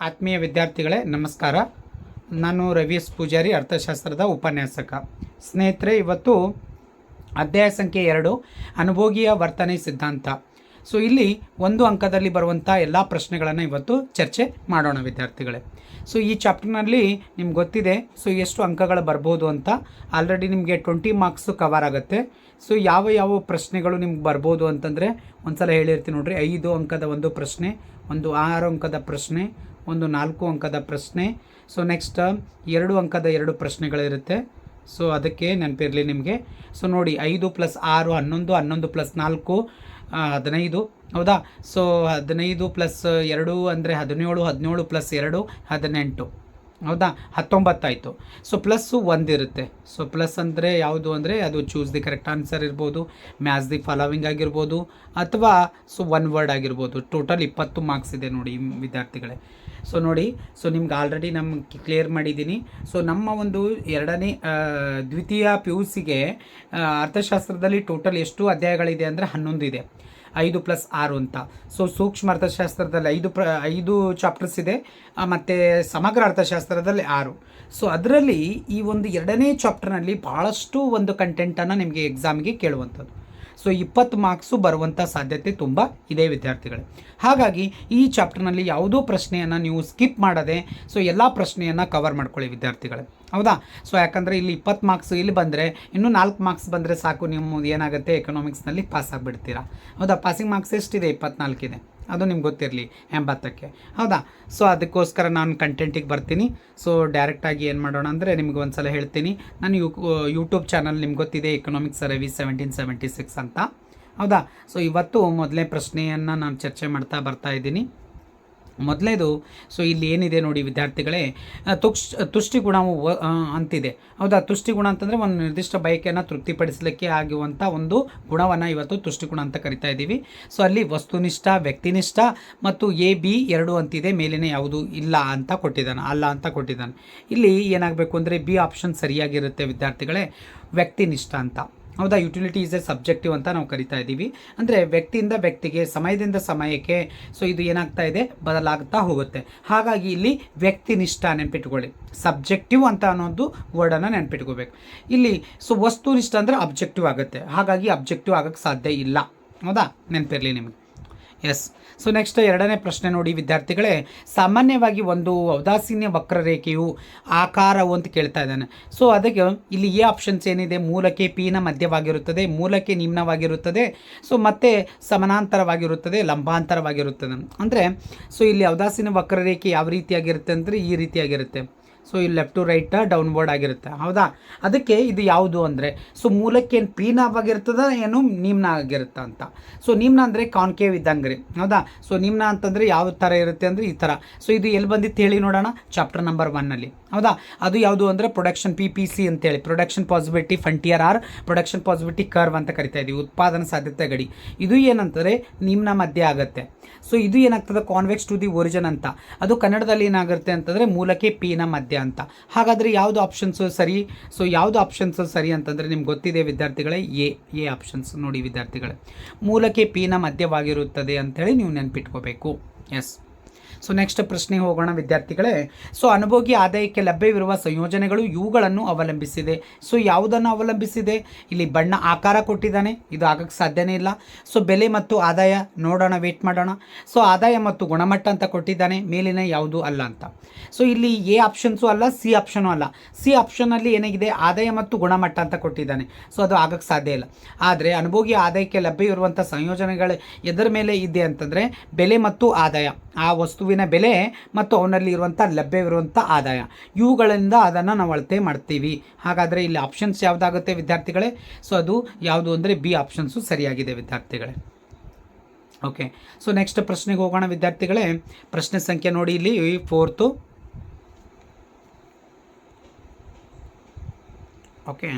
ಆತ್ಮೀಯ ವಿದ್ಯಾರ್ಥಿಗಳೇ ನಮಸ್ಕಾರ. ನಾನು ರವಿ ಎಸ್ ಪೂಜಾರಿ, ಅರ್ಥಶಾಸ್ತ್ರದ ಉಪನ್ಯಾಸಕ. ಸ್ನೇಹಿತರೆ, ಇವತ್ತು ಅಧ್ಯಾಯ ಸಂಖ್ಯೆ 2 ಅನುಭೋಗಿಯ ವರ್ತನೆ ಸಿದ್ಧಾಂತ. ಸೊ ಇಲ್ಲಿ ಒಂದು ಅಂಕದಲ್ಲಿ ಬರುವಂಥ ಎಲ್ಲ ಪ್ರಶ್ನೆಗಳನ್ನು ಇವತ್ತು ಚರ್ಚೆ ಮಾಡೋಣ ವಿದ್ಯಾರ್ಥಿಗಳೇ. ಸೊ ಈ ಚಾಪ್ಟರ್ನಲ್ಲಿ ನಿಮ್ಗೆ ಗೊತ್ತಿದೆ ಎಷ್ಟು ಅಂಕಗಳು ಬರ್ಬೋದು ಅಂತ. ಆಲ್ರೆಡಿ ನಿಮಗೆ 20 ಮಾರ್ಕ್ಸು ಕವರ್ ಆಗುತ್ತೆ. ಸೊ ಯಾವ ಪ್ರಶ್ನೆಗಳು ನಿಮ್ಗೆ ಬರ್ಬೋದು ಅಂತಂದರೆ ಒಂದು ಸಲ ಹೇಳಿರ್ತೀನಿ ನೋಡ್ರಿ. 5 ಅಂಕದ ಒಂದು ಪ್ರಶ್ನೆ, ಒಂದು 6 ಅಂಕದ ಪ್ರಶ್ನೆ, ಒಂದು 4 ಅಂಕದ ಪ್ರಶ್ನೆ. ಸೊ ನೆಕ್ಸ್ಟ್ 2 ಅಂಕದ 2 ಪ್ರಶ್ನೆಗಳಿರುತ್ತೆ. ಸೊ ಅದಕ್ಕೆ ನೆನಪಿರಲಿ ನಿಮಗೆ. ಸೊ ನೋಡಿ, 5 + 6 11, 11 + 4 15, ಹೌದಾ? ಸೊ 15 + 2 ಅಂದರೆ 17, 17 + 2 18, ಹೌದಾ? 19 ಆಯಿತು. ಸೊ ಪ್ಲಸ್ಸು 1 ಇರುತ್ತೆ. ಸೊ ಪ್ಲಸ್ ಅಂದರೆ ಯಾವುದು ಅಂದರೆ ಅದು ಚೂಸ್ ದಿ ಕರೆಕ್ಟ್ ಆನ್ಸರ್ ಇರ್ಬೋದು, ಮ್ಯಾಚ್ ದಿ ಫಾಲೋವಿಂಗ್ ಆಗಿರ್ಬೋದು, ಅಥವಾ ಸೊ 1 ವರ್ಡ್ ಆಗಿರ್ಬೋದು. ಟೋಟಲ್ 20 ಮಾರ್ಕ್ಸ್ ಇದೆ ನೋಡಿ ವಿದ್ಯಾರ್ಥಿಗಳೇ. ಸೊ ನೋಡಿ, ಸೊ ನಿಮ್ಗೆ ಆಲ್ರೆಡಿ ನಮ್ಗೆ ಕ್ಲಿಯರ್ ಮಾಡಿದ್ದೀನಿ. ಸೊ ನಮ್ಮ ಒಂದು ದ್ವಿತೀಯ PUCಗೆ ಅರ್ಥಶಾಸ್ತ್ರದಲ್ಲಿ ಟೋಟಲ್ ಎಷ್ಟು ಅಧ್ಯಾಯಗಳಿದೆ ಅಂದರೆ 11 ಇದೆ. 5 + 6 ಅಂತ. ಸೊ ಸೂಕ್ಷ್ಮ ಅರ್ಥಶಾಸ್ತ್ರದಲ್ಲಿ 5 ಚಾಪ್ಟರ್ಸ್ ಇದೆ, ಮತ್ತು ಸಮಗ್ರ ಅರ್ಥಶಾಸ್ತ್ರದಲ್ಲಿ 6. ಸೊ ಅದರಲ್ಲಿ ಈ ಒಂದು 2ನೇ ಚಾಪ್ಟರ್ನಲ್ಲಿ ಭಾಳಷ್ಟು ಒಂದು ಕಂಟೆಂಟನ್ನು ನಿಮಗೆ ಎಕ್ಸಾಮ್ಗೆ ಕೇಳುವಂಥದ್ದು. ಸೊ 20 ಮಾರ್ಕ್ಸು ಬರುವಂಥ ಸಾಧ್ಯತೆ ತುಂಬ ಇದೆ ವಿದ್ಯಾರ್ಥಿಗಳೇ. ಹಾಗಾಗಿ ಈ ಚಾಪ್ಟರ್ನಲ್ಲಿ ಯಾವುದೋ ಪ್ರಶ್ನೆಯನ್ನು ನೀವು ಸ್ಕಿಪ್ ಮಾಡದೆ ಸೊ ಎಲ್ಲ ಪ್ರಶ್ನೆಯನ್ನು ಕವರ್ ಮಾಡ್ಕೊಳ್ಳಿ ವಿದ್ಯಾರ್ಥಿಗಳೇ, ಹೌದಾ? ಸೊ ಯಾಕಂದರೆ ಇಲ್ಲಿ 20 ಮಾರ್ಕ್ಸ್ ಇಲ್ಲಿ ಬಂದರೆ ಇನ್ನೂ 4 ಮಾರ್ಕ್ಸ್ ಬಂದರೆ ಸಾಕು, ನೀವು ಏನಾಗುತ್ತೆ ಎಕನಾಮಿಕ್ಸ್ನಲ್ಲಿ ಪಾಸ್ ಆಗಿಬಿಡ್ತೀರಾ, ಹೌದಾ? ಪಾಸಿಂಗ್ ಮಾರ್ಕ್ಸ್ ಎಷ್ಟಿದೆ? 24 ಇದೆ. ಅದು ನಿಮ್ಗೆ ಗೊತ್ತಿರಲಿ, 80ಕ್ಕೆ, ಹೌದಾ? ಸೊ ಅದಕ್ಕೋಸ್ಕರ ನಾನು ಕಂಟೆಂಟಿಗೆ ಬರ್ತೀನಿ. ಸೊ ಡೈರೆಕ್ಟಾಗಿ ಏನು ಮಾಡೋಣ ಅಂದರೆ ನಿಮ್ಗೆ ಒಂದು ಸಲ ಹೇಳ್ತೀನಿ. ನಾನು ಯೂಟ್ಯೂಬ್ ಚಾನಲ್ ನಿಮ್ಗೆ ಗೊತ್ತಿದೆ, ಎಕನಾಮಿಕ್ಸ್ ರವಿ 1776 ಅಂತ, ಹೌದಾ? ಸೊ ಇವತ್ತು ಮೊದಲನೇ ಪ್ರಶ್ನೆಯನ್ನು ನಾನು ಚರ್ಚೆ ಮಾಡ್ತಾ ಬರ್ತಾ ಇದ್ದೀನಿ. ಮೊದಲೇದು, ಸೊ ಇಲ್ಲಿ ಏನಿದೆ ನೋಡಿ ವಿದ್ಯಾರ್ಥಿಗಳೇ, ತುಷ್ಟಿಗುಣವು ಅಂತಿದೆ, ಹೌದಾ? ತುಷ್ಟಿಗುಣ ಅಂತಂದರೆ ಒಂದು ನಿರ್ದಿಷ್ಟ ಬಯಕೆಯನ್ನು ತೃಪ್ತಿಪಡಿಸಲಿಕ್ಕೆ ಆಗುವಂಥ ಒಂದು ಗುಣವನ್ನು ಇವತ್ತು ತುಷ್ಟಿಗುಣ ಅಂತ ಕರಿತಾ ಇದ್ದೀವಿ. ಸೊ ಅಲ್ಲಿ ವಸ್ತುನಿಷ್ಠ, ವ್ಯಕ್ತಿನಿಷ್ಠ ಮತ್ತು AB 2 ಅಂತಿದೆ. ಮೇಲಿನ ಯಾವುದು ಇಲ್ಲ ಅಂತ ಕೊಟ್ಟಿದ್ದಾನೆ, ಅಲ್ಲ ಅಂತ ಕೊಟ್ಟಿದ್ದಾನೆ. ಇಲ್ಲಿ ಏನಾಗಬೇಕು ಅಂದರೆ B ಆಪ್ಷನ್ ಸರಿಯಾಗಿರುತ್ತೆ ವಿದ್ಯಾರ್ಥಿಗಳೇ, ವ್ಯಕ್ತಿನಿಷ್ಠ ಅಂತ, ಹೌದಾ? ಯುಟಿಲಿಟಿ ಈಸ್ ಎ ಸಬ್ಜೆಕ್ಟಿವ್ ಅಂತ ನಾವು ಕರಿತಾ ಇದ್ದೀವಿ. ಅಂದರೆ ವ್ಯಕ್ತಿಯಿಂದ ವ್ಯಕ್ತಿಗೆ, ಸಮಯದಿಂದ ಸಮಯಕ್ಕೆ ಸೊ ಇದು ಏನಾಗ್ತಾ ಇದೆ, ಬದಲಾಗ್ತಾ ಹೋಗುತ್ತೆ. ಹಾಗಾಗಿ ಇಲ್ಲಿ ವ್ಯಕ್ತಿನಿಷ್ಠ ನೆನ್ಪಿಟ್ಕೊಳ್ಳಿ. ಸಬ್ಜೆಕ್ಟಿವ್ ಅಂತ ಅನ್ನೋದು ವರ್ಡನ್ನು ನೆನ್ಪಿಟ್ಕೋಬೇಕು. ಇಲ್ಲಿ ಸೊ ವಸ್ತುನಿಷ್ಠ ಅಂದರೆ ಅಬ್ಜೆಕ್ಟಿವ್ ಆಗುತ್ತೆ. ಹಾಗಾಗಿ ಅಬ್ಜೆಕ್ಟಿವ್ ಆಗೋಕ್ಕೆ ಸಾಧ್ಯ ಇಲ್ಲ, ಹೌದಾ? ನೆನಪಿರಲಿ ನಿಮಗೆ. ಎಸ್. ಸೊ ನೆಕ್ಸ್ಟ್ 2ನೇ ಪ್ರಶ್ನೆ ನೋಡಿ ವಿದ್ಯಾರ್ಥಿಗಳೇ, ಸಾಮಾನ್ಯವಾಗಿ ಒಂದು ಔದಾಸೀನ್ಯ ವಕ್ರರೇಖೆಯು ಆಕಾರವು ಅಂತ ಕೇಳ್ತಾ ಇದ್ದಾನೆ. ಸೊ ಅದಕ್ಕೆ ಇಲ್ಲಿ ಎ ಆಪ್ಷನ್ಸ್ ಏನಿದೆ, ಮೂಲಕ್ಕೆ P ನ ಮಧ್ಯವಾಗಿರುತ್ತದೆ, ಮೂಲಕ್ಕೆ ನಿಮ್ನವಾಗಿರುತ್ತದೆ, ಸೊ ಮತ್ತೆ ಸಮಾನಾಂತರವಾಗಿರುತ್ತದೆ, ಲಂಬಾಂತರವಾಗಿರುತ್ತದೆ. ಅಂದರೆ ಸೊ ಇಲ್ಲಿ ಔದಾಸೀನ್ಯ ವಕ್ರರೇಖೆ ಯಾವ ರೀತಿಯಾಗಿರುತ್ತೆ ಅಂದರೆ ಈ ರೀತಿಯಾಗಿರುತ್ತೆ. ಸೊ ಇಲ್ಲಿ ಲೆಫ್ಟ್ ಟು ರೈಟ್ ಡೌನ್ವರ್ಡ್ ಆಗಿರುತ್ತೆ, ಹೌದಾ? ಅದಕ್ಕೆ ಇದು ಯಾವುದು ಅಂದರೆ ಸೊ ಮೂಲಕ್ಕೆ ಏನು P ನಾವಾಗಿರ್ತದ, ಏನು ನಿಮ್ನ ಆಗಿರುತ್ತೆ ಅಂತ. ಸೊ ನಿಮ್ನ ಅಂದರೆ ಕಾನ್ಕೇವ್ ಇದ್ದಂಗೆ ರೀ, ಹೌದಾ? ಸೊ ನಿಮ್ನ ಅಂತಂದರೆ ಯಾವ ಥರ ಇರುತ್ತೆ ಅಂದರೆ ಈ ಥರ. ಸೊ ಇದು ಎಲ್ಲಿ ಬಂದಿತ್ತು ಹೇಳಿ ನೋಡೋಣ, ಚಾಪ್ಟರ್ ನಂಬರ್ 1ನಲ್ಲಿ, ಹೌದಾ? ಅದು ಯಾವುದು ಅಂದರೆ ಪ್ರೊಡಕ್ಷನ್ PPC ಅಂತೇಳಿ, production possibility frontier or production possibility curve ಅಂತ ಕರಿತಾ ಇದ್ದೀವಿ, ಉತ್ಪಾದನಾ ಸಾಧ್ಯತೆ ಗಡಿ. ಇದು ಏನಂತಾರೆ, ನಿಮ್ನ ಮಧ್ಯೆ ಆಗುತ್ತೆ. ಸೊ ಇದು ಏನಾಗ್ತದೆ, ಕಾನ್ವೆಕ್ಸ್ ಟು ದಿ ಒರಿಜಿನ್ ಅಂತ. ಅದು ಕನ್ನಡದಲ್ಲಿ ಏನಾಗುತ್ತೆ ಅಂತಂದರೆ ಮೂಲಕ್ಕೆ P ನ ಮಧ್ಯ ಅಂತ. ಹಾಗಾದರೆ ಯಾವುದು ಆಪ್ಷನ್ಸು ಸರಿ? ಸೊ ಯಾವುದು ಆಪ್ಷನ್ಸು ಸರಿ ಅಂತಂದರೆ ನಿಮ್ಗೆ ಗೊತ್ತಿದೆ ವಿದ್ಯಾರ್ಥಿಗಳೇ, ಎ ಆಪ್ಷನ್ಸ್ ನೋಡಿ ವಿದ್ಯಾರ್ಥಿಗಳೇ, ಮೂಲಕ್ಕೆ P ನ ಮಧ್ಯವಾಗಿರುತ್ತದೆ ಅಂಥೇಳಿ ನೀವು ನೆನ್ಪಿಟ್ಕೋಬೇಕು. ಎಸ್. ಸೊ ನೆಕ್ಸ್ಟ್ ಪ್ರಶ್ನೆಗೆ ಹೋಗೋಣ ವಿದ್ಯಾರ್ಥಿಗಳೇ. ಸೊ ಅನುಭೋಗಿ ಆದಾಯಕ್ಕೆ ಲಭ್ಯವಿರುವ ಸಂಯೋಜನೆಗಳು ಇವುಗಳನ್ನು ಅವಲಂಬಿಸಿದೆ. ಸೊ ಯಾವುದನ್ನು ಅವಲಂಬಿಸಿದೆ? ಇಲ್ಲಿ ಬಣ್ಣ, ಆಕಾರ ಕೊಟ್ಟಿದ್ದಾನೆ, ಇದು ಆಗಕ್ಕೆ ಸಾಧ್ಯನೇ ಇಲ್ಲ. ಸೊ ಬೆಲೆ ಮತ್ತು ಆದಾಯ ನೋಡೋಣ, ವೇಟ್ ಮಾಡೋಣ. ಸೊ ಆದಾಯ ಮತ್ತು ಗುಣಮಟ್ಟ ಅಂತ ಕೊಟ್ಟಿದ್ದಾನೆ, ಮೇಲಿನ ಯಾವುದು ಅಲ್ಲ ಅಂತ. ಸೊ ಇಲ್ಲಿ ಎ ಆಪ್ಷನ್ಸು ಅಲ್ಲ, ಸಿ ಆಪ್ಷನು ಅಲ್ಲ. ಸಿ ಆಪ್ಷನಲ್ಲಿ ಏನಾಗಿದೆ, ಆದಾಯ ಮತ್ತು ಗುಣಮಟ್ಟ ಅಂತ ಕೊಟ್ಟಿದ್ದಾನೆ. ಸೊ ಅದು ಆಗಕ್ಕೆ ಸಾಧ್ಯ ಇಲ್ಲ. ಆದರೆ ಅನುಭೋಗಿ ಆದಾಯಕ್ಕೆ ಲಭ್ಯವಿರುವಂಥ ಸಂಯೋಜನೆಗಳು ಎದರ ಮೇಲೆ ಇದೆ ಅಂತಂದರೆ ಬೆಲೆ ಮತ್ತು ಆದಾಯ, ಆ ವಸ್ತುವಿನ ಬೆಲೆ ಮತ್ತು ಅವನಲ್ಲಿ ಇರುವಂಥ ಲಭ್ಯವಿರುವಂಥ ಆದಾಯ, ಇವುಗಳಿಂದ ಅದನ್ನು ನಾವು ಅಳತೆ ಮಾಡ್ತೀವಿ. ಹಾಗಾದರೆ ಇಲ್ಲಿ ಆಪ್ಷನ್ಸ್ ಯಾವುದಾಗುತ್ತೆ ವಿದ್ಯಾರ್ಥಿಗಳೇ? ಸೊ ಅದು ಯಾವುದು ಅಂದರೆ B ಆಪ್ಷನ್ಸು ಸರಿಯಾಗಿದೆ ವಿದ್ಯಾರ್ಥಿಗಳೇ. ಓಕೆ. ಸೊ ನೆಕ್ಸ್ಟ್ ಪ್ರಶ್ನೆಗೆ ಹೋಗೋಣ ವಿದ್ಯಾರ್ಥಿಗಳೇ. ಪ್ರಶ್ನೆ ಸಂಖ್ಯೆ ನೋಡಿ ಇಲ್ಲಿ 4th. ಓಕೆ,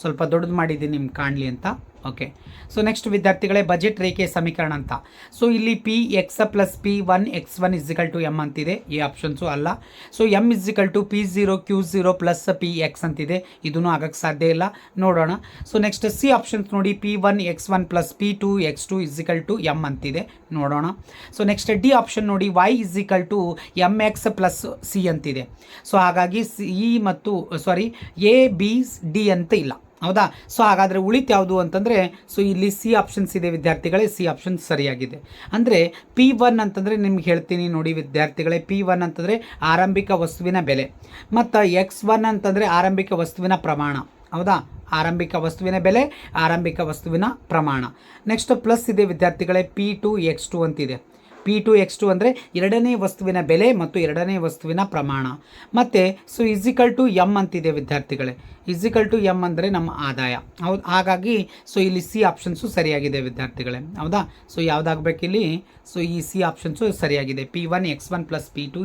ಸ್ವಲ್ಪ ದೊಡ್ಡದು ಮಾಡಿದ್ದೀನಿ ನಿಮ್ಗೆ ಕಾಣಲಿ ಅಂತ. ಓಕೆ. ಸೊ ನೆಕ್ಸ್ಟ್ ವಿದ್ಯಾರ್ಥಿಗಳೇ ಬಜೆಟ್ ರೇಖೆ ಸಮೀಕರಣ ಅಂತ. ಸೊ ಇಲ್ಲಿ P X plus P one X one is equal to M ಅಂತಿದೆ, ಈ ಆಪ್ಷನ್ಸು ಅಲ್ಲ. So M is equal to P zero Q zero plus P X ಅಂತಿದೆ, ಇದೂ ಆಗಕ್ಕೆ ಸಾಧ್ಯ ಇಲ್ಲ. ನೋಡೋಣ. ಸೊ ನೆಕ್ಸ್ಟ್ ಸಿ ಆಪ್ಷನ್ಸ್ ನೋಡಿ, P one X one plus P two X two is equal to M ಅಂತಿದೆ, ನೋಡೋಣ. ಸೊ ನೆಕ್ಸ್ಟ್ ಡಿ ಆಪ್ಷನ್ ನೋಡಿ, Y ಇಸ್ಸಿಕಲ್ to M X plus C ಅಂತಿದೆ. ಸೊ ಹಾಗಾಗಿ ಸಿ ಮತ್ತು ಎ ಬಿ ಡಿ ಅಂತ ಇಲ್ಲ, ಹೌದಾ. ಸೊ ಹಾಗಾದರೆ ಉಳಿತು ಯಾವುದು ಅಂತಂದರೆ, ಸೊ ಇಲ್ಲಿ ಸಿ ಆಪ್ಷನ್ಸ್ ಇದೆ ವಿದ್ಯಾರ್ಥಿಗಳೇ, ಸಿ ಆಪ್ಷನ್ ಸರಿಯಾಗಿದೆ. ಅಂದರೆ ಪಿ ಒನ್ ಅಂತಂದರೆ ನಿಮ್ಗೆ ಹೇಳ್ತೀನಿ ನೋಡಿ ವಿದ್ಯಾರ್ಥಿಗಳೇ, ಪಿ ಒನ್ ಅಂತಂದರೆ ಆರಂಭಿಕ ವಸ್ತುವಿನ ಬೆಲೆ, ಮತ್ತು ಎಕ್ಸ್ ಒನ್ ಅಂತಂದರೆ ಆರಂಭಿಕ ವಸ್ತುವಿನ ಪ್ರಮಾಣ, ಹೌದಾ. ಆರಂಭಿಕ ವಸ್ತುವಿನ ಬೆಲೆ, ಆರಂಭಿಕ ವಸ್ತುವಿನ ಪ್ರಮಾಣ. ನೆಕ್ಸ್ಟ್ ಪ್ಲಸ್ ಇದೆ ವಿದ್ಯಾರ್ಥಿಗಳೇ, ಪಿ ಟು ಎಕ್ಸ್ ಟು ಅಂತಿದೆ. ಪಿ ಟು ಎಕ್ಸ್ ಟು ಅಂದರೆ ಎರಡನೇ ವಸ್ತುವಿನ ಬೆಲೆ ಮತ್ತು ಎರಡನೇ ವಸ್ತುವಿನ ಪ್ರಮಾಣ. ಮತ್ತು ಸೊ ಇಸ್ಸಿಕಲ್ ಟು ಎಮ್ ಅಂತಿದೆ ವಿದ್ಯಾರ್ಥಿಗಳೇ, ಇಸ್ಸಿಕಲ್ ಟು ಎಮ್ ಅಂದರೆ ನಮ್ಮ ಆದಾಯ, ಹೌದು. ಹಾಗಾಗಿ ಸೊ ಇಲ್ಲಿ ಸಿ ಆಪ್ಷನ್ಸು ಸರಿಯಾಗಿದೆ ವಿದ್ಯಾರ್ಥಿಗಳೇ, ಹೌದಾ. ಸೊ ಯಾವುದಾಗಬೇಕಿಲ್ಲಿ, ಸೊ ಈ ಸಿ ಆಪ್ಷನ್ಸು ಸರಿಯಾಗಿದೆ. P one X one plus P two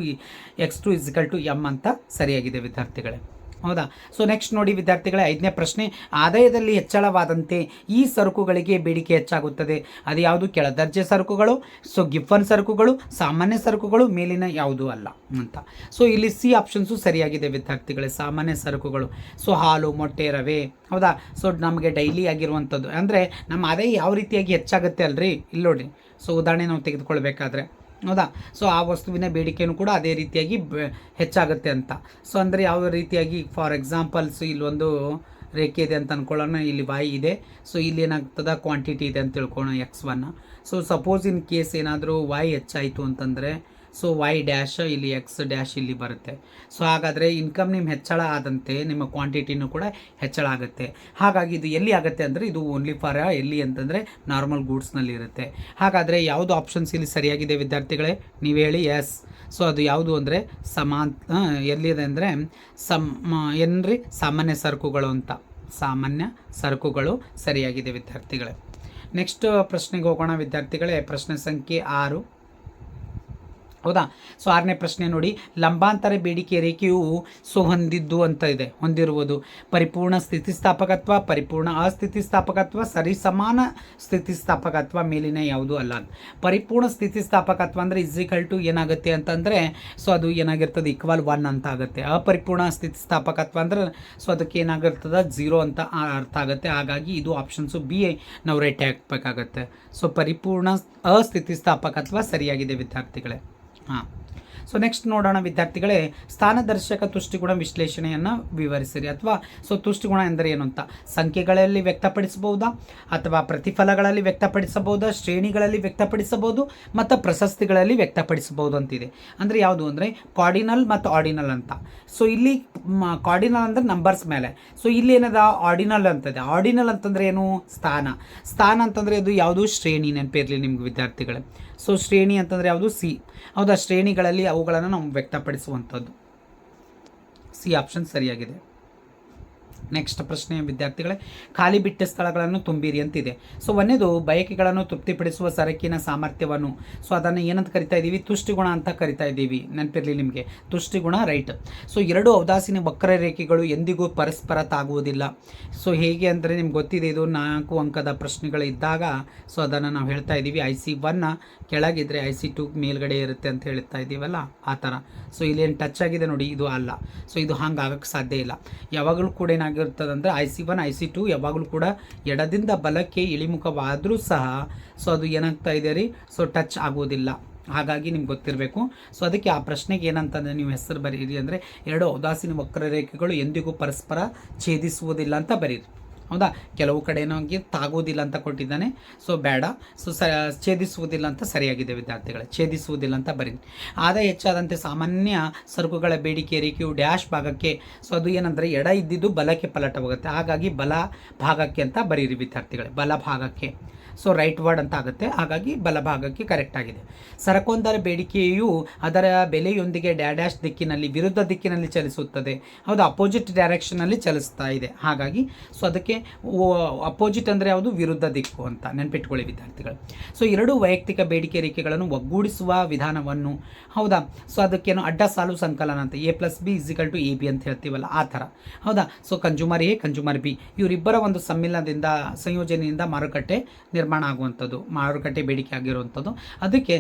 X two is equal to M ಅಂತ ಸರಿಯಾಗಿದೆ ವಿದ್ಯಾರ್ಥಿಗಳೇ, ಹೌದಾ. ಸೊ ನೆಕ್ಸ್ಟ್ ನೋಡಿ ವಿದ್ಯಾರ್ಥಿಗಳೇ, 5ನೇ ಪ್ರಶ್ನೆ, ಆದಾಯದಲ್ಲಿ ಹೆಚ್ಚಳವಾದಂತೆ ಈ ಸರಕುಗಳಿಗೆ ಬೇಡಿಕೆ ಹೆಚ್ಚಾಗುತ್ತದೆ, ಅದು ಯಾವುದು? ಕೆಳ ದರ್ಜೆ ಸರಕುಗಳು, ಸೊ ಗಿಫನ್ ಸರಕುಗಳು, ಸಾಮಾನ್ಯ ಸರಕುಗಳು, ಮೇಲಿನ ಯಾವುದೂ ಅಲ್ಲ ಅಂತ. ಸೊ ಇಲ್ಲಿ ಸಿ ಆಪ್ಷನ್ಸು ಸರಿಯಾಗಿದೆ ವಿದ್ಯಾರ್ಥಿಗಳೇ, ಸಾಮಾನ್ಯ ಸರಕುಗಳು. ಸೊ ಹಾಲು, ಮೊಟ್ಟೆ, ರವೆ, ಹೌದಾ. ಸೊ ನಮಗೆ ಡೈಲಿ ಆಗಿರುವಂಥದ್ದು, ಅಂದರೆ ನಮ್ಮ ಆದಾಯ ಯಾವ ರೀತಿಯಾಗಿ ಹೆಚ್ಚಾಗುತ್ತೆ ಅಲ್ರಿ, ಇಲ್ಲಿ ನೋಡಿ. ಸೊ ಉದಾಹರಣೆ ನಾವು ತೆಗೆದುಕೊಳ್ಬೇಕಾದ್ರೆ, ಹೌದಾ. ಸೊ ಆ ವಸ್ತುವಿನ ಬೇಡಿಕೆಯೂ ಕೂಡ ಅದೇ ರೀತಿಯಾಗಿ ಹೆಚ್ಚಾಗುತ್ತೆ ಅಂತ. ಸೊ ಅಂದರೆ ಯಾವ ರೀತಿಯಾಗಿ, ಫಾರ್ ಎಕ್ಸಾಂಪಲ್ಸ್ ಇಲ್ಲೊಂದು ರೇಖೆ ಇದೆ ಅಂತ ಅಂದ್ಕೊಳ್ಳೋಣ, ಇಲ್ಲಿ ವೈ ಇದೆ. ಸೊ ಇಲ್ಲಿ ಏನಾಗ್ತದೆ, ಕ್ವಾಂಟಿಟಿ ಇದೆ ಅಂತ ತಿಳ್ಕೊಳ್ಳೋಣ, X one. So suppose in case ಏನಾದರೂ ವೈ ಹೆಚ್ಚಾಯಿತು ಅಂತಂದರೆ, ಸೊ ವೈ ಡ್ಯಾಶ್ ಇಲ್ಲಿ ಎಕ್ಸ್ ಡ್ಯಾಶ್ ಇಲ್ಲಿ ಬರುತ್ತೆ. ಸೊ ಹಾಗಾದರೆ ಇನ್ಕಮ್ ನಿಮ್ಮ ಹೆಚ್ಚಳ ಆದಂತೆ ನಿಮ್ಮ ಕ್ವಾಂಟಿಟಿನೂ ಕೂಡ ಹೆಚ್ಚಳ ಆಗುತ್ತೆ. ಹಾಗಾಗಿ ಇದು ಎಲ್ಲಿ ಆಗುತ್ತೆ ಅಂದರೆ, ಇದು ಓನ್ಲಿ ಫಾರ್ ಎಲ್ಲಿ ಅಂತಂದರೆ ನಾರ್ಮಲ್ ಗೂಡ್ಸ್ನಲ್ಲಿ ಇರುತ್ತೆ. ಹಾಗಾದರೆ ಯಾವುದು ಆಪ್ಷನ್ಸ್ ಇಲ್ಲಿ ಸರಿಯಾಗಿದೆ ವಿದ್ಯಾರ್ಥಿಗಳೇ, ನೀವು ಹೇಳಿ. ಎಸ್. ಸೊ ಅದು ಯಾವುದು ಅಂದರೆ ಎಲ್ಲಿದೆ ಅಂದರೆ ಏನ್ರಿ, ಸಾಮಾನ್ಯ ಸರಕುಗಳು ಅಂತ, ಸಾಮಾನ್ಯ ಸರಕುಗಳು ಸರಿಯಾಗಿದೆ ವಿದ್ಯಾರ್ಥಿಗಳೇ. ನೆಕ್ಸ್ಟ್ ಪ್ರಶ್ನೆಗೆ ಹೋಗೋಣ ವಿದ್ಯಾರ್ಥಿಗಳೇ, ಪ್ರಶ್ನೆ ಸಂಖ್ಯೆ 6, ಹೌದಾ. ಸೊ 6ನೇ ಪ್ರಶ್ನೆ ನೋಡಿ, ಲಂಬಾಂತರ ಬೇಡಿಕೆ ರೇಖೆಯು ಹೊಂದಿದ್ದು ಅಂತ ಇದೆ, ಹೊಂದಿರುವುದು ಪರಿಪೂರ್ಣ ಸ್ಥಿತಿಸ್ಥಾಪಕತ್ವ, ಪರಿಪೂರ್ಣ ಅಸ್ಥಿತಿಸ್ಥಾಪಕತ್ವ, ಸರಿಸಮಾನ ಸ್ಥಿತಿಸ್ಥಾಪಕತ್ವ, ಮೇಲಿನ ಯಾವುದೂ ಅಲ್ಲ. ಪರಿಪೂರ್ಣ ಸ್ಥಿತಿಸ್ಥಾಪಕತ್ವ ಅಂದರೆ ಇಸ್ಸಿಕಲ್ ಟು ಏನಾಗುತ್ತೆ ಅಂತಂದರೆ, ಸೊ ಅದು ಏನಾಗಿರ್ತದೆ, ಈಕ್ವಲ್ 1 ಅಂತ ಆಗುತ್ತೆ. ಅಪರಿಪೂರ್ಣ ಸ್ಥಿತಿಸ್ಥಾಪಕತ್ವ ಅಂದರೆ ಸೊ ಅದಕ್ಕೆ ಏನಾಗಿರ್ತದೆ, 0 ಅಂತ ಅರ್ಥ ಆಗುತ್ತೆ. ಹಾಗಾಗಿ ಇದು ಆಪ್ಷನ್ಸು ಬಿ ನಾವು ರೈಟ್ ಹಾಕಬೇಕಾಗತ್ತೆ. ಸೊ ಪರಿಪೂರ್ಣ ಅಸ್ಥಿತಿಸ್ಥಾಪಕತ್ವ ಸರಿಯಾಗಿದೆ ವಿದ್ಯಾರ್ಥಿಗಳೇ. ಹಾಂ. ಸೊ ನೆಕ್ಸ್ಟ್ ನೋಡೋಣ ವಿದ್ಯಾರ್ಥಿಗಳೇ, ಸ್ಥಾನದರ್ಶಕ ತುಷ್ಟಿಗುಣ ವಿಶ್ಲೇಷಣೆಯನ್ನು ವಿವರಿಸಿರಿ. ಅಥವಾ ಸೊ ತುಷ್ಟಿಗುಣ ಎಂದರೆ ಏನು ಅಂತ, ಸಂಖ್ಯೆಗಳಲ್ಲಿ ವ್ಯಕ್ತಪಡಿಸಬಹುದಾ, ಅಥವಾ ಪ್ರತಿಫಲಗಳಲ್ಲಿ ವ್ಯಕ್ತಪಡಿಸಬಹುದಾ, ಶ್ರೇಣಿಗಳಲ್ಲಿ ವ್ಯಕ್ತಪಡಿಸಬಹುದು, ಮತ್ತು ಪ್ರಶಸ್ತಿಗಳಲ್ಲಿ ವ್ಯಕ್ತಪಡಿಸಬಹುದು ಅಂತಿದೆ. ಅಂದರೆ ಯಾವುದು ಅಂದರೆ ಕಾರ್ಡಿನಲ್ ಮತ್ತು ಆರ್ಡಿನಲ್ ಅಂತ. ಸೊ ಇಲ್ಲಿ ಕಾರ್ಡಿನಲ್ ಅಂದರೆ ನಂಬರ್ಸ್ ಮೇಲೆ, ಸೊ ಇಲ್ಲಿ ಏನದ ಆರ್ಡಿನಲ್ ಅಂತದೆ. ಆರ್ಡಿನಲ್ ಅಂತಂದರೆ ಏನು, ಸ್ಥಾನ. ಸ್ಥಾನ ಅಂತಂದರೆ ಇದು ಯಾವುದು, ಶ್ರೇಣಿ, ನೆನಪಿರಲಿ ನಿಮ್ಗೆ ವಿದ್ಯಾರ್ಥಿಗಳೇ. ಸೊ ಶ್ರೇಣಿ ಅಂತಂದರೆ ಯಾವುದು, ಸಿ, ಹೌದಾ. ಶ್ರೇಣಿಗಳಲ್ಲಿ ಅವುಗಳನ್ನು ನಾವು ವ್ಯಕ್ತಪಡಿಸುವಂಥದ್ದು. ಸಿ ಆಪ್ಷನ್ ಸರಿಯಾಗಿದೆ. ನೆಕ್ಸ್ಟ್ ಪ್ರಶ್ನೆ ವಿದ್ಯಾರ್ಥಿಗಳೇ, ಖಾಲಿ ಬಿಟ್ಟ ಸ್ಥಳಗಳನ್ನು ತುಂಬಿರಿ ಅಂತಿದೆ. ಸೊ ಒಂದೇದು ಬಯಕೆಗಳನ್ನು ತೃಪ್ತಿಪಡಿಸುವ ಸರಕಿನ ಸಾಮರ್ಥ್ಯವನ್ನು, ಸೊ ಅದನ್ನು ಏನಂತ ಕರಿತಾ ಇದ್ದೀವಿ, ತುಷ್ಟಿಗುಣ ಅಂತ ಕರಿತಾ ಇದ್ದೀವಿ, ನೆನಪಿರಲಿ ನಿಮಗೆ, ತುಷ್ಟಿಗುಣ ರೈಟ್. ಸೊ ಎರಡು ಔದಾಸೀನ ವಕ್ರರೇಖೆಗಳು ಎಂದಿಗೂ ಪರಸ್ಪರ ತಾಗುವುದಿಲ್ಲ. ಸೊ ಹೇಗೆ ಅಂದರೆ ನಿಮ್ಗೆ ಗೊತ್ತಿದೆ, ಇದು 4 ಅಂಕದ ಪ್ರಶ್ನೆಗಳು ಇದ್ದಾಗ ಸೊ ಅದನ್ನು ನಾವು ಹೇಳ್ತಾ ಇದ್ದೀವಿ. IC1 ಕೆಳಗಿದ್ರೆ IC2 ಮೇಲ್ಗಡೆ ಇರುತ್ತೆ ಅಂತ ಹೇಳ್ತಾ ಇದ್ದೀವಲ್ಲ, ಆ ಥರ. ಸೊ ಇಲ್ಲೇನು ಟಚ್ ಆಗಿದೆ ನೋಡಿ, ಇದು ಅಲ್ಲ. ಸೊ ಇದು ಹಂಗೆ ಆಗೋಕ್ಕೆ ಸಾಧ್ಯ ಇಲ್ಲ. ಯಾವಾಗಲೂ ಕೂಡ ಏನಾಗಿರ್ತದಂದರೆ IC1 IC2 ಯಾವಾಗಲೂ ಕೂಡ ಎಡದಿಂದ ಬಲಕ್ಕೆ ಇಳಿಮುಖವಾದರೂ ಸಹ ಸೊ ಅದು ಏನಾಗ್ತಾ ಇದೆ ರೀ, ಸೊ ಟಚ್ ಆಗೋದಿಲ್ಲ. ಹಾಗಾಗಿ ನಿಮ್ಗೆ ಗೊತ್ತಿರಬೇಕು. ಸೊ ಅದಕ್ಕೆ ಆ ಪ್ರಶ್ನೆಗೆ ಏನಂತಂದರೆ ನೀವು ಹೆಸರು ಬರೀರಿ ಅಂದರೆ, ಎರಡು ಔದಾಸೀನ ವಕ್ರರೇಖೆಗಳು ಎಂದಿಗೂ ಪರಸ್ಪರ ಛೇದಿಸುವುದಿಲ್ಲ ಅಂತ ಬರೀರಿ, ಹೌದಾ. ಕೆಲವು ಕಡೆ ಏನಾಗಿ ತಾಗೋದಿಲ್ಲ ಅಂತ ಕೊಟ್ಟಿದ್ದಾನೆ, ಸೊ ಬೇಡ. ಸೊ ಛೇದಿಸುವುದಿಲ್ಲ ಅಂತ ಸರಿಯಾಗಿದೆ ವಿದ್ಯಾರ್ಥಿಗಳೇ, ಛೇದಿಸುವುದಿಲ್ಲ ಅಂತ ಬರೀ. ಆದಾಯ ಹೆಚ್ಚಾದಂತೆ ಸಾಮಾನ್ಯ ಸರಕುಗಳ ಬೇಡಿಕೆ ರೇಖೆಯು ಡ್ಯಾಶ್ ಭಾಗಕ್ಕೆ, ಸೊ ಅದು ಏನಂದರೆ ಎಡ ಇದ್ದಿದ್ದು ಬಲಕ್ಕೆ ಪಲಟ ಹೋಗುತ್ತೆ. ಹಾಗಾಗಿ ಬಲ ಭಾಗಕ್ಕೆ ಅಂತ ಬರೀರಿ ವಿದ್ಯಾರ್ಥಿಗಳೇ, ಬಲ ಭಾಗಕ್ಕೆ. ಸೊ ರೈಟ್ ವರ್ಡ್ ಅಂತ ಆಗುತ್ತೆ. ಹಾಗಾಗಿ ಬಲಭಾಗಕ್ಕೆ ಕರೆಕ್ಟ್ ಆಗಿದೆ. ಸರಕೊಂದರ ಬೇಡಿಕೆಯು ಅದರ ಬೆಲೆಯೊಂದಿಗೆ ಡ್ಯಾಶ್ ದಿಕ್ಕಿನಲ್ಲಿ, ವಿರುದ್ಧ ದಿಕ್ಕಿನಲ್ಲಿ ಚಲಿಸುತ್ತದೆ, ಹೌದು, ಅಪೋಸಿಟ್ ಡೈರೆಕ್ಷನಲ್ಲಿ ಚಲಿಸ್ತಾ ಇದೆ. ಹಾಗಾಗಿ ಸೊ ಅದಕ್ಕೆ ಅಪೋಸಿಟ್ ಅಂದರೆ ಯಾವುದು, ವಿರುದ್ಧ ದಿಕ್ಕು ಅಂತ ನೆನ್ಪಿಟ್ಕೊಳ್ಳಿ ವಿದ್ಯಾರ್ಥಿಗಳು. ಸೊ ಎರಡು ವೈಯಕ್ತಿಕ ಬೇಡಿಕೆ ರೇಖೆಗಳನ್ನು ಒಗ್ಗೂಡಿಸುವ ವಿಧಾನವನ್ನು, ಹೌದಾ, ಸೊ ಅದಕ್ಕೇನು ಅಡ್ಡ ಸಾಲು ಸಂಕಲನ ಅಂತ, A+B=AB ಅಂತ ಹೇಳ್ತೀವಲ್ಲ ಆ ಥರ, ಹೌದಾ. So consumer A consumer B ಇವರಿಬ್ಬರ ಒಂದು ಸಮ್ಮಿಲನದಿಂದ ಸಂಯೋಜನೆಯಿಂದ ಮಾರುಕಟ್ಟೆ ನಿರ್ಮಾಣ ಆಗುವಂಥದ್ದು, ಮಾರುಕಟ್ಟೆ ಬೇಡಿಕೆ ಆಗಿರುವಂಥದ್ದು, ಅದಕ್ಕೆ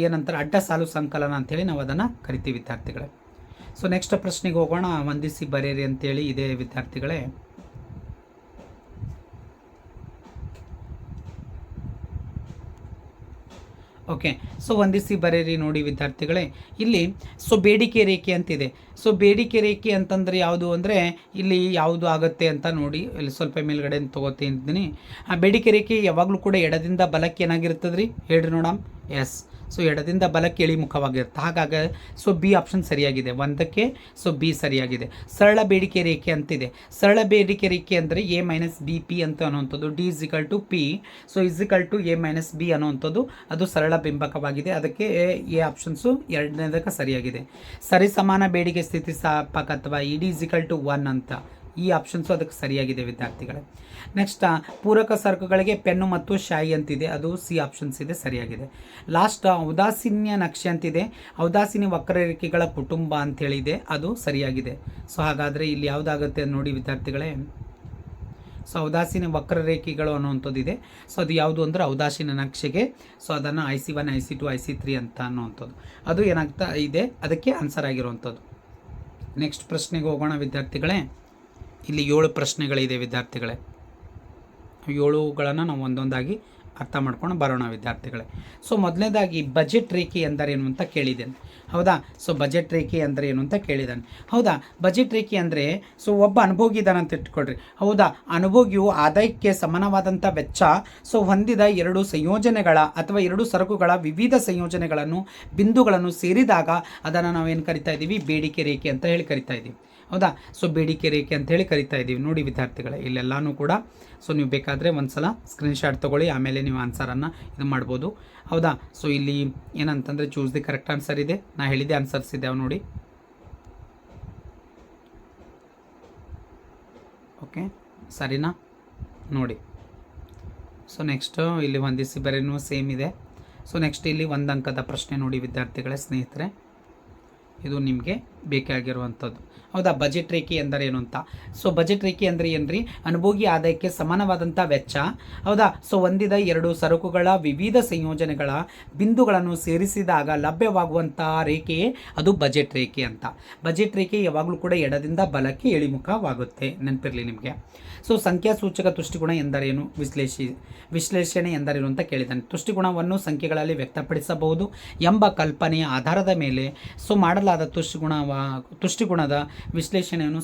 ಏನಂತಾರೆ ಅಡ್ಡ ಸಾಲು ಸಂಕಲನ ಅಂತೇಳಿ ನಾವು ಅದನ್ನು ಕರಿತೀವಿ ವಿದ್ಯಾರ್ಥಿಗಳೇ. ಸೊ ನೆಕ್ಸ್ಟ್ ಪ್ರಶ್ನೆಗೆ ಹೋಗೋಣ. ವಂದಿಸಿ ಬರೆಯಿರಿ ಅಂತೇಳಿ ಇದೆ ವಿದ್ಯಾರ್ಥಿಗಳೇ. ಓಕೆ, ಸೊ ವಂದಿಸಿ ಬರೆಯಿರಿ. ನೋಡಿ ವಿದ್ಯಾರ್ಥಿಗಳೇ, ಇಲ್ಲಿ ಸೊ ಬೇಡಿಕೆ ರೇಖೆ ಅಂತಿದೆ. ಸೊ ಬೇಡಿಕೆ ರೇಖೆ ಅಂತಂದರೆ ಯಾವುದು ಅಂದರೆ ಇಲ್ಲಿ ಯಾವುದು ಆಗುತ್ತೆ ಅಂತ ನೋಡಿ, ಇಲ್ಲಿ ಸ್ವಲ್ಪ ಮೇಲ್ಗಡೆ ತೊಗೋತಿದ್ದೀನಿ. ಆ ಬೇಡಿಕೆ ರೇಖೆ ಯಾವಾಗಲೂ ಕೂಡ ಎಡದಿಂದ ಬಲಕ್ಕೆ ಏನಾಗಿರ್ತದೆ ರೀ, ಹೇಳ್ರಿ ನೋಡಮ್. ಎಸ್, ಸೊ ಎಡದಿಂದ ಬಲಕ್ಕೆ ಇಳಿಮುಖವಾಗಿರುತ್ತೆ. ಹಾಗಾಗಿ ಸೊ ಬಿ ಆಪ್ಷನ್ ಸರಿಯಾಗಿದೆ, ಒಂದಕ್ಕೆ ಸೊ ಬಿ ಸರಿಯಾಗಿದೆ. ಸರಳ ಬೇಡಿಕೆ ರೇಖೆ ಅಂತಿದೆ. ಸರಳ ಬೇಡಿಕೆ ರೇಖೆ ಅಂದರೆ A-BP ಅಂತ ಅನ್ನುವಂಥದ್ದು, D=P, ಸೊ A-B ಅನ್ನುವಂಥದ್ದು ಅದು ಸರಳ ಬಿಂಬಕವಾಗಿದೆ. ಅದಕ್ಕೆ ಎ ಆಪ್ಷನ್ಸು ಎರಡನೇದಕ್ಕೆ ಸರಿಯಾಗಿದೆ. ಸರಿ ಸಮಾನ ಬೇಡಿಕೆ ಸ್ಥಿತಿಸ್ಥಾಪಕತ್ವ ED=1 ಅಂತ, ಈ ಆಪ್ಷನ್ಸು ಅದಕ್ಕೆ ಸರಿಯಾಗಿದೆ ವಿದ್ಯಾರ್ಥಿಗಳೇ. ನೆಕ್ಸ್ಟ್ ಪೂರಕ ಸರಕುಗಳಿಗೆ ಪೆನ್ನು ಮತ್ತು ಶಾಯಿ ಅಂತಿದೆ, ಅದು ಸಿ ಆಪ್ಷನ್ಸ್ ಇದೆ, ಸರಿಯಾಗಿದೆ. ಲಾಸ್ಟ್ ಔದಾಸೀನ್ಯ ನಕ್ಷೆ ಅಂತಿದೆ, ಔದಾಸೀನ್ಯ ವಕ್ರರೇಖೆಗಳ ಕುಟುಂಬ ಅಂತೇಳಿದೆ, ಅದು ಸರಿಯಾಗಿದೆ. ಸೊ ಹಾಗಾದರೆ ಇಲ್ಲಿ ಯಾವುದಾಗುತ್ತೆ ನೋಡಿ ವಿದ್ಯಾರ್ಥಿಗಳೇ. ಸೊ ಔದಾಸೀನ್ಯ ವಕ್ರರೇಖೆಗಳು ಅನ್ನುವಂಥದ್ದು ಇದೆ. ಸೊ ಅದು ಯಾವುದು ಅಂದರೆ ಔದಾಸೀನ್ಯ ನಕ್ಷೆಗೆ, ಸೊ ಅದನ್ನು IC1 IC2 IC3 ಅಂತ ಅನ್ನುವಂಥದ್ದು ಅದು ಏನಾಗ್ತಾ ಇದೆ, ಅದಕ್ಕೆ ಆನ್ಸರ್ ಆಗಿರುವಂಥದ್ದು. ನೆಕ್ಸ್ಟ್ ಪ್ರಶ್ನೆಗೆ ಹೋಗೋಣ ವಿದ್ಯಾರ್ಥಿಗಳೇ. ಇಲ್ಲಿ 7 ಪ್ರಶ್ನೆಗಳಿದೆ ವಿದ್ಯಾರ್ಥಿಗಳೇ. 7ಗಳನ್ನು ನಾವು ಒಂದೊಂದಾಗಿ ಅರ್ಥ ಮಾಡ್ಕೊಂಡು ಬರೋಣ ವಿದ್ಯಾರ್ಥಿಗಳೇ. ಸೊ ಮೊದಲನೇದಾಗಿ ಬಜೆಟ್ ರೇಖೆ ಎಂದರೇನು ಅಂತ ಕೇಳಿದ್ದೇನೆ, ಹೌದಾ. ಸೊ ಬಜೆಟ್ ರೇಖೆ ಅಂದರೆ ಏನು ಅಂತ ಕೇಳಿದ್ದಾನೆ, ಹೌದಾ. ಬಜೆಟ್ ರೇಖೆ ಅಂದರೆ ಸೊ ಒಬ್ಬ ಅನುಭೋಗಿ ಇದ್ದಾನೆ ಅಂತ ಇಟ್ಕೊಳ್ರಿ, ಹೌದಾ. ಅನುಭೋಗಿಯು ಆದಾಯಕ್ಕೆ ಸಮಾನವಾದಂಥ ವೆಚ್ಚ ಸೊ ಹೊಂದಿದ ಎರಡು ಸಂಯೋಜನೆಗಳ ಅಥವಾ ಎರಡು ಸರಕುಗಳ ವಿವಿಧ ಸಂಯೋಜನೆಗಳನ್ನು ಬಿಂದುಗಳನ್ನು ಸೇರಿದಾಗ ಅದನ್ನು ನಾವೇನು ಕರಿತಾ ಇದ್ದೀವಿ, ಬೇಡಿಕೆ ರೇಖೆ ಅಂತ ಹೇಳಿ ಕರಿತಾ ಇದ್ದೀವಿ, ಹೌದಾ. ಸೊ ಬೇಡಿಕೆ ರೇಖೆ ಅಂತೇಳಿ ಕರಿತಾ ಇದ್ದೀವಿ. ನೋಡಿ ವಿದ್ಯಾರ್ಥಿಗಳೇ, ಇಲ್ಲೆಲ್ಲನೂ ಕೂಡ ಸೊ ನೀವು ಬೇಕಾದರೆ ಒಂದು ಸಲ ಸ್ಕ್ರೀನ್ಶಾಟ್ ತೊಗೊಳ್ಳಿ, ಆಮೇಲೆ ನೀವು ಆನ್ಸರನ್ನು ಇದು ಮಾಡ್ಬೋದು, ಹೌದಾ. ಸೊ ಇಲ್ಲಿ ಏನಂತಂದರೆ ಚೂಸ್ ದಿ ಕರೆಕ್ಟ್ ಆನ್ಸರ್ ಇದೆ, ನಾ ಹೇಳಿದ್ದೆ ಆನ್ಸರ್ಸ್ ಇದ್ದಾವೆ ನೋಡಿ. ಓಕೆ, ಸರಿನಾ ನೋಡಿ. ಸೊ ನೆಕ್ಸ್ಟ್ ಇಲ್ಲಿ ಹೊಂದಿಸಿ ಬರೆನೂ ಸೇಮ್ ಇದೆ. ಸೊ ನೆಕ್ಸ್ಟ್ ಇಲ್ಲಿ 1 ಅಂಕದ ಪ್ರಶ್ನೆ ನೋಡಿ ವಿದ್ಯಾರ್ಥಿಗಳೇ, ಸ್ನೇಹಿತರೆ, ಇದು ನಿಮಗೆ ಬೇಕಾಗಿರುವಂಥದ್ದು, ಹೌದಾ. ಬಜೆಟ್ ರೇಖೆ ಎಂದರೇನು ಅಂತ. ಸೊ ಬಜೆಟ್ ರೇಖೆ ಅಂದರೆ ಏನ್ರಿ, ಅನುಭೋಗಿ ಆದಾಯಕ್ಕೆ ಸಮಾನವಾದಂಥ ವೆಚ್ಚ, ಹೌದಾ. ಸೊ ಹೊಂದಿದ ಎರಡು ಸರಕುಗಳ ವಿವಿಧ ಸಂಯೋಜನೆಗಳ ಬಿಂದುಗಳನ್ನು ಸೇರಿಸಿದಾಗ ಲಭ್ಯವಾಗುವಂಥ ರೇಖೆಯೇ ಅದು ಬಜೆಟ್ ರೇಖೆ ಅಂತ. ಬಜೆಟ್ ರೇಖೆ ಯಾವಾಗಲೂ ಕೂಡ ಎಡದಿಂದ ಬಲಕ್ಕೆ ಇಳಿಮುಖವಾಗುತ್ತೆ, ನೆನಪಿರಲಿ ನಿಮಗೆ. ಸೊ ಸಂಖ್ಯಾಸೂಚಕ ತುಷ್ಟಿಗುಣ ಎಂದರೇನು, ವಿಶ್ಲೇಷಣೆ ಎಂದರೇನು ಅಂತ ಕೇಳಿದ್ದಾನೆ. ತುಷ್ಟಿಗುಣವನ್ನು ಸಂಖ್ಯೆಗಳಲ್ಲಿ ವ್ಯಕ್ತಪಡಿಸಬಹುದು ಎಂಬ ಕಲ್ಪನೆಯ ಆಧಾರದ ಮೇಲೆ ಸೊ ಮಾಡಲಾದ ತುಷ್ಟಿಗುಣದ ವಿಶ್ಲೇಷಣೆಯನ್ನು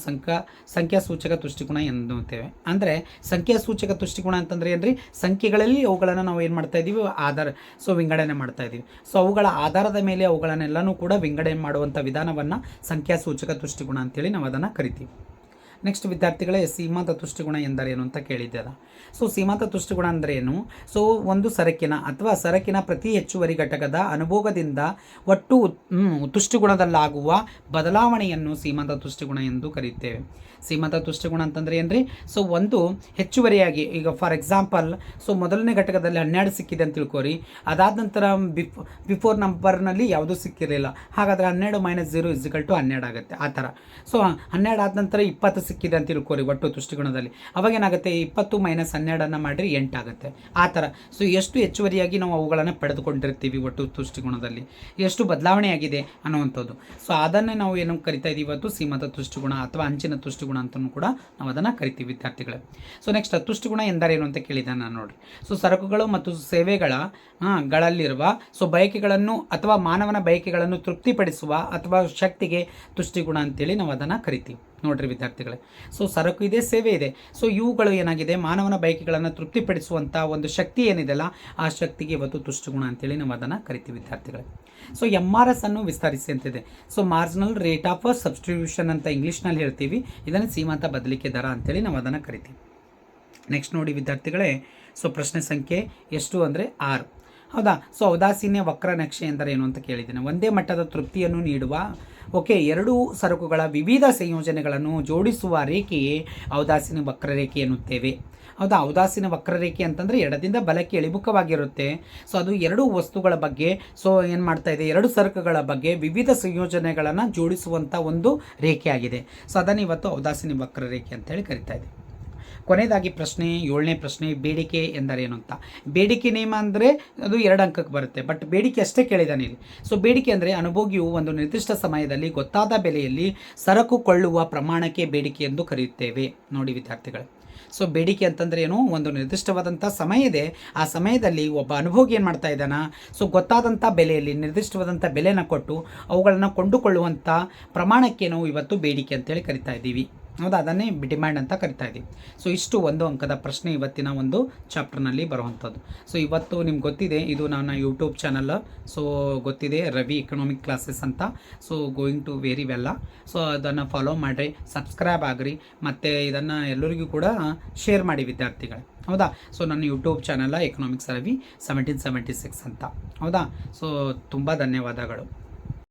ಸಂಖ್ಯಾಸೂಚಕ ತುಷ್ಟಿಗುಣ ಎನ್ನುತ್ತೇವೆ. ಅಂದರೆ ಸಂಖ್ಯಾಸೂಚಕ ತುಷ್ಟಿಗುಣ ಅಂತಂದರೆ ಏನ್ರಿ, ಸಂಖ್ಯೆಗಳಲ್ಲಿ ಅವುಗಳನ್ನು ನಾವು ಏನು ಮಾಡ್ತಾ ಇದ್ದೀವಿ, ಸೊ ವಿಂಗಡಣೆ ಮಾಡ್ತಾ ಇದ್ದೀವಿ. ಸೊ ಅವುಗಳ ಆಧಾರದ ಮೇಲೆ ಅವುಗಳನ್ನೆಲ್ಲನೂ ಕೂಡ ವಿಂಗಡಣೆ ಮಾಡುವಂಥ ವಿಧಾನವನ್ನು ಸಂಖ್ಯಾಸೂಚಕ ತುಷ್ಟಿಗುಣ ಅಂತೇಳಿ ನಾವು ಅದನ್ನು ಕರಿತೀವಿ. ನೆಕ್ಸ್ಟ್ ವಿದ್ಯಾರ್ಥಿಗಳೇ, ಸೀಮಾಂತ ತುಷ್ಟಿಗುಣ ಎಂದರೇನು ಅಂತ ಕೇಳಿದ್ದೇವೆ. ಸೊ ಸೀಮಾಂತ ತುಷ್ಟಿಗುಣ ಅಂದರೆ ಏನು, ಸೊ ಒಂದು ಸರಕಿನ ಅಥವಾ ಸರಕಿನ ಪ್ರತಿ ಹೆಚ್ಚುವರಿ ಘಟಕದ ಅನುಭೋಗದಿಂದ ಒಟ್ಟು ತುಷ್ಟಿಗುಣದಲ್ಲಾಗುವ ಬದಲಾವಣೆಯನ್ನು ಸೀಮಾಂತ ತುಷ್ಟಿಗುಣ ಎಂದು ಕರೆಯುತ್ತೇವೆ. ಸೀಮಾಂತ ತುಷ್ಟಿಗುಣ ಅಂತಂದರೆ ಏನ್ರಿ, ಸೊ ಒಂದು ಹೆಚ್ಚುವರಿಯಾಗಿ, ಈಗ ಫಾರ್ ಎಕ್ಸಾಂಪಲ್ ಸೊ ಮೊದಲನೇ ಘಟಕದಲ್ಲಿ 12 ಸಿಕ್ಕಿದೆ ಅಂತ ತಿಳ್ಕೊರಿ, ಅದಾದ ನಂತರ ಬಿಫೋರ್ ನಂಬರ್ನಲ್ಲಿ ಯಾವುದೂ ಸಿಕ್ಕಿರಲಿಲ್ಲ, ಹಾಗಾದರೆ 12 - 0 = 12 ಆಗುತ್ತೆ, ಆ ಥರ. ಸೊ 12 ಆದ ನಂತರ 20 ಸಿಕ್ಕಿದೆ ಅಂತ ತಿಳ್ಕೊರಿ ಒಟ್ಟು ತುಷ್ಟಿಗುಣದಲ್ಲಿ, ಅವಾಗ ಏನಾಗುತ್ತೆ, 20 - 12 ಮಾಡಿರಿ 8 ಆಗುತ್ತೆ, ಆ ಥರ. ಸೊ ಎಷ್ಟು ಹೆಚ್ಚುವರಿಯಾಗಿ ನಾವು ಅವುಗಳನ್ನು ಪಡೆದುಕೊಂಡಿರ್ತೀವಿ ಒಟ್ಟು ತುಷ್ಟಿಗುಣದಲ್ಲಿ, ಎಷ್ಟು ಬದಲಾವಣೆಯಾಗಿದೆ ಅನ್ನುವಂಥದ್ದು. ಸೊ ಅದನ್ನೇ ನಾವು ಏನು ಕರಿತಾ ಇದ್ದೀವಿ ಇವತ್ತು, ಸೀಮಾಂತ ತುಷ್ಟಿಗುಣ ಅಥವಾ ಅಂಚಿನ ತುಷ್ಟಿಗುಣ ಅಂತಲೂ ಕೂಡ ನಾವು ಅದನ್ನು ಕರಿತೀವಿ ವಿದ್ಯಾರ್ಥಿಗಳೇ. ಸೊ ನೆಕ್ಸ್ಟ್ ತುಷ್ಟಿಗುಣ ಎಂದರೇನು ಅಂತ ಕೇಳಿದ್ದಾನೆ ನಾನು ನೋಡಿ. ಸೊ ಸರಕುಗಳು ಮತ್ತು ಸೇವೆಗಳಲ್ಲಿರುವ ಸೊ ಬಯಕೆಗಳನ್ನು ಅಥವಾ ಮಾನವನ ಬಯಕೆಗಳನ್ನು ತೃಪ್ತಿಪಡಿಸುವ ಅಥವಾ ಶಕ್ತಿಗೆ ತುಷ್ಟಿಗುಣ ಅಂತೇಳಿ ನಾವು ಅದನ್ನು ಕರಿತೀವಿ ನೋಡ್ರಿ ವಿದ್ಯಾರ್ಥಿಗಳೇ. ಸೊ ಸರಕು ಇದೆ, ಸೇವೆ ಇದೆ, ಸೊ ಇವುಗಳು ಏನಾಗಿದೆ, ಮಾನವನ ಬಯಕೆಗಳನ್ನು ತೃಪ್ತಿಪಡಿಸುವಂಥ ಒಂದು ಶಕ್ತಿ ಏನಿದೆಲ್ಲ ಆ ಶಕ್ತಿಗೆ ಇವತ್ತು ತುಷ್ಟಿಗುಣ ಅಂತೇಳಿ ನಾವು ಅದನ್ನು ಕರಿತೀವಿ ವಿದ್ಯಾರ್ಥಿಗಳೇ. ಸೊ MRS ಅನ್ನು ವಿಸ್ತರಿಸಿ ಅಂತಿದೆ. So marginal rate of substitution ಅಂತ ಇಂಗ್ಲೀಷ್ನಲ್ಲಿ ಹೇಳ್ತೀವಿ, ಇದನ್ನು ಸೀಮಾಂತ ಬದಲಿಕೆ ದರ ಅಂತೇಳಿ ನಾವು ಅದನ್ನು ಕರಿತೀವಿ. ನೆಕ್ಸ್ಟ್ ನೋಡಿ ವಿದ್ಯಾರ್ಥಿಗಳೇ, ಸೊ ಪ್ರಶ್ನೆ ಸಂಖ್ಯೆ ಎಷ್ಟು ಅಂದರೆ 6, ಹೌದಾ. ಸೊ ಔದಾಸೀನ್ಯ ವಕ್ರ ನಕ್ಷೆ ಎಂದರೆ ಏನು ಅಂತ ಕೇಳಿದ್ದೇನೆ. ಒಂದೇ ಮಟ್ಟದ ತೃಪ್ತಿಯನ್ನು ನೀಡುವ ಓಕೆ, ಎರಡೂ ಸರಕುಗಳ ವಿವಿಧ ಸಂಯೋಜನೆಗಳನ್ನು ಜೋಡಿಸುವ ರೇಖೆಯೇ ಔದಾಸೀನ್ಯ ವಕ್ರರೇಖೆ ಎನ್ನುತ್ತೇವೆ. ಹೌದಾ, ಔದಾಸೀನ್ಯ ವಕ್ರರೇಖೆ ಅಂತಂದರೆ ಎಡದಿಂದ ಬಲಕ್ಕೆ ಇಳಿಮುಖವಾಗಿರುತ್ತೆ. ಸೊ ಅದು ಎರಡು ವಸ್ತುಗಳ ಬಗ್ಗೆ, ಸೊ ಏನು ಮಾಡ್ತಾ ಇದೆ, ಎರಡು ಸರಕುಗಳ ಬಗ್ಗೆ ವಿವಿಧ ಸಂಯೋಜನೆಗಳನ್ನು ಜೋಡಿಸುವಂಥ ಒಂದು ರೇಖೆ ಆಗಿದೆ. ಸೊ ಅದನ್ನು ಇವತ್ತು ಔದಾಸೀನ್ಯ ವಕ್ರರೇಖೆ ಅಂತೇಳಿ ಕರಿತಾ ಇದೆ. ಕೊನೆಯದಾಗಿ ಪ್ರಶ್ನೆ 7ನೇ ಪ್ರಶ್ನೆ, ಬೇಡಿಕೆ ಎಂದರೇನು ಅಂತ. ಬೇಡಿಕೆ ನಿಯಮ ಅಂದರೆ ಅದು 2 ಅಂಕಕ್ಕೆ ಬರುತ್ತೆ, ಬಟ್ ಬೇಡಿಕೆ ಅಷ್ಟೇ ಕೇಳಿದಾನೆ ಇಲ್ಲಿ. ಸೊ ಬೇಡಿಕೆ ಅಂದರೆ ಅನುಭೋಗಿಯು ಒಂದು ನಿರ್ದಿಷ್ಟ ಸಮಯದಲ್ಲಿ ಗೊತ್ತಾದ ಬೆಲೆಯಲ್ಲಿ ಸರಕು ಕೊಳ್ಳುವ ಪ್ರಮಾಣಕ್ಕೆ ಬೇಡಿಕೆ ಎಂದು ಕರೆಯುತ್ತೇವೆ. ನೋಡಿ ವಿದ್ಯಾರ್ಥಿಗಳು, ಸೊ ಬೇಡಿಕೆ ಅಂತಂದ್ರೆ ಏನು, ಒಂದು ನಿರ್ದಿಷ್ಟವಾದಂಥ ಸಮಯ ಇದೆ, ಆ ಸಮಯದಲ್ಲಿ ಒಬ್ಬ ಅನುಭೋಗಿ ಏನು ಮಾಡ್ತಾ ಇದ್ದಾನ, ಸೊ ಗೊತ್ತಾದಂಥ ಬೆಲೆಯಲ್ಲಿ ನಿರ್ದಿಷ್ಟವಾದಂಥ ಬೆಲೆನ ಕೊಟ್ಟು ಅವುಗಳನ್ನು ಕೊಂಡುಕೊಳ್ಳುವಂಥ ಪ್ರಮಾಣಕ್ಕೆ ನಾವು ಇವತ್ತು ಬೇಡಿಕೆ ಅಂತೇಳಿ ಕರಿತಾ ಇದ್ದೀವಿ. ಹೌದಾ, ಅದನ್ನೇ ಡಿಮ್ಯಾಂಡ್ ಅಂತ ಕರಿತಾ ಇದ್ದೀವಿ. ಸೊ ಇಷ್ಟು 1 ಅಂಕದ ಪ್ರಶ್ನೆ ಇವತ್ತಿನ ಒಂದು ಚಾಪ್ಟರ್ನಲ್ಲಿ ಬರುವಂಥದ್ದು. ಸೊ ಇವತ್ತು ನಿಮ್ಗೆ ಗೊತ್ತಿದೆ, ಇದು ನನ್ನ ಯೂಟ್ಯೂಬ್ ಚಾನಲ್, ಸೊ ಗೊತ್ತಿದೆ ರವಿ ಎಕನಾಮಿಕ್ ಕ್ಲಾಸಸ್ ಅಂತ. So going to very well. So ಅದನ್ನು ಫಾಲೋ ಮಾಡಿರಿ, ಸಬ್ಸ್ಕ್ರೈಬ್ ಆಗಿರಿ, ಮತ್ತು ಇದನ್ನು ಎಲ್ಲರಿಗೂ ಕೂಡ ಶೇರ್ ಮಾಡಿ ವಿದ್ಯಾರ್ಥಿಗಳೇ. ಹೌದಾ, ಸೊ ನನ್ನ ಯೂಟ್ಯೂಬ್ ಚಾನಲ್ ಎಕನಾಮಿಕ್ಸ್ ರವಿ 1776 ಅಂತ. ಹೌದಾ, ಸೊ ತುಂಬ ಧನ್ಯವಾದಗಳು.